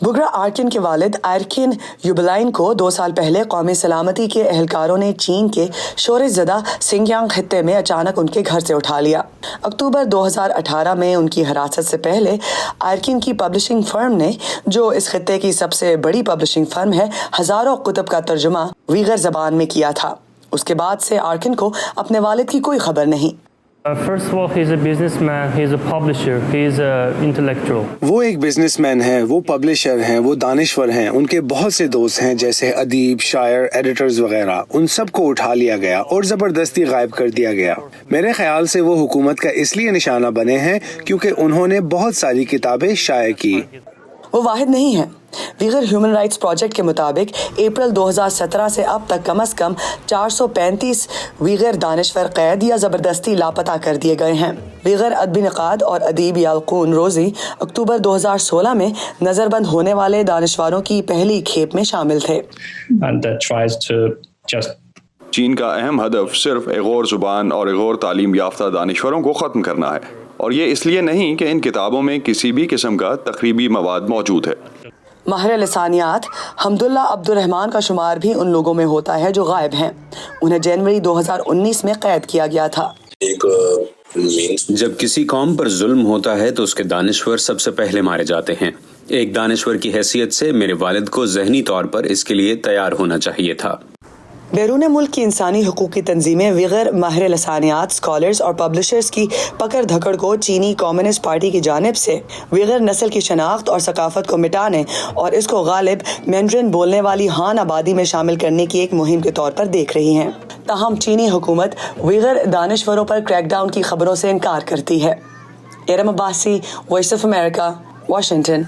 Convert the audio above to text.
بگرا آرکن کے والد آرکن یوبلائن کو 2 سال پہلے قومی سلامتی کے اہلکاروں نے چین کے شورش زدہ سنکیانگ خطے میں اچانک ان کے گھر سے اٹھا لیا۔ اکتوبر 2018 میں ان کی حراست سے پہلے آرکن کی پبلشنگ فرم نے، جو اس خطے کی سب سے بڑی پبلشنگ فرم ہے، ہزاروں کتب کا ترجمہ ویغر زبان میں کیا تھا۔ اس کے بعد سے آرکن کو اپنے والد کی کوئی خبر نہیں۔ First of all, he's a businessman, he's a publisher, he's an intellectual. وہ ایک بزنس مین ہیں، وہ پبلشر ہیں، وہ دانشور ہیں، ان کے بہت سے دوست ہیں جیسے ادیب، شاعر، ایڈیٹرز وغیرہ، ان سب کو اٹھا لیا گیا اور زبردستی غائب کر دیا گیا۔ میرے خیال سے وہ حکومت کا اس لیے نشانہ بنے ہیں کیونکہ انہوں نے بہت ساری کتابیں شائع کی۔ وہ واحد نہیں ہیں۔ ویغر ہیومن رائٹس پروجیکٹ کے مطابق اپریل 2017 سے اب تک کم از کم 435 ویغر دانشور قید یا زبردستی لاپتہ کر دیے گئے ہیں۔ ویغر ادبی نقاد اور ادیب یالقون روزی اکتوبر 2016 میں نظر بند ہونے والے دانشوروں کی پہلی کھیپ میں شامل تھے۔ چین کا اہم ہدف صرف ایغور زبان اور ایغور تعلیم یافتہ دانشوروں کو ختم کرنا ہے، اور یہ اس لیے نہیں کہ ان کتابوں میں کسی بھی قسم کا تخریبی مواد موجود ہے۔ ماہر لسانیات حمداللہ عبدالرحمان کا شمار بھی ان لوگوں میں ہوتا ہے جو غائب ہیں۔ انہیں جنوری 2019 میں قید کیا گیا تھا۔ جب کسی قوم پر ظلم ہوتا ہے تو اس کے دانشور سب سے پہلے مارے جاتے ہیں۔ ایک دانشور کی حیثیت سے میرے والد کو ذہنی طور پر اس کے لیے تیار ہونا چاہیے تھا۔ بیرون ملک کی انسانی حقوق کی تنظیمیں ویغر ماہر لسانیات، اسکالرز اور پبلشرز کی پکڑ دھکڑ کو چینی کمیونسٹ پارٹی کی جانب سے ویغر نسل کی شناخت اور ثقافت کو مٹانے اور اس کو غالب مینڈرن بولنے والی ہان آبادی میں شامل کرنے کی ایک مہم کے طور پر دیکھ رہی ہیں۔ تاہم چینی حکومت ویغر دانشوروں پر کریک ڈاؤن کی خبروں سے انکار کرتی ہے۔ Iram Abbasi, voice of America, Washington.